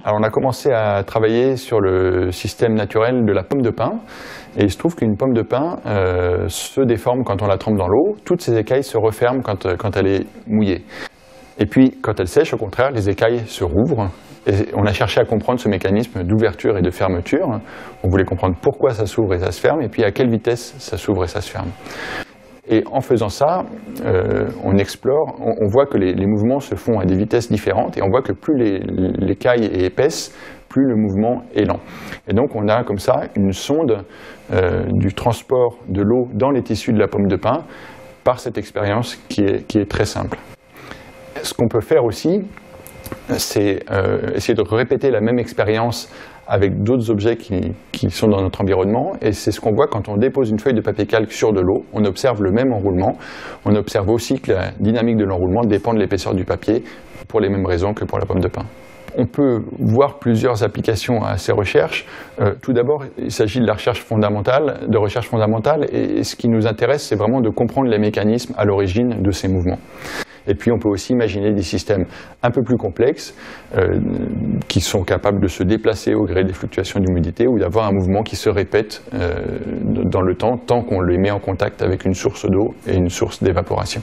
Alors on a commencé à travailler sur le système naturel de la pomme de pin, et il se trouve qu'une pomme de pin se déforme quand on la trempe dans l'eau. Toutes ses écailles se referment quand elle est mouillée. Et puis quand elle sèche, au contraire, les écailles se rouvrent. Et on a cherché à comprendre ce mécanisme d'ouverture et de fermeture. On voulait comprendre pourquoi ça s'ouvre et ça se ferme, et puis à quelle vitesse ça s'ouvre et ça se ferme. Et en faisant ça, on explore, on voit que les mouvements se font à des vitesses différentes, et on voit que plus l'écaille est épaisse, plus le mouvement est lent. Et donc on a comme ça une sonde du transport de l'eau dans les tissus de la pomme de pin par cette expérience qui est très simple. Ce qu'on peut faire aussi, c'est essayer de répéter la même expérience avec d'autres objets qui sont dans notre environnement, et c'est ce qu'on voit quand on dépose une feuille de papier calque sur de l'eau. On observe le même enroulement, on observe aussi que la dynamique de l'enroulement dépend de l'épaisseur du papier, pour les mêmes raisons que pour la pomme de pin. On peut voir plusieurs applications à ces recherches. Tout d'abord, il s'agit de la recherche fondamentale, et ce qui nous intéresse, c'est vraiment de comprendre les mécanismes à l'origine de ces mouvements. Et puis on peut aussi imaginer des systèmes un peu plus complexes qui sont capables de se déplacer au gré des fluctuations d'humidité ou d'avoir un mouvement qui se répète dans le temps tant qu'on les met en contact avec une source d'eau et une source d'évaporation.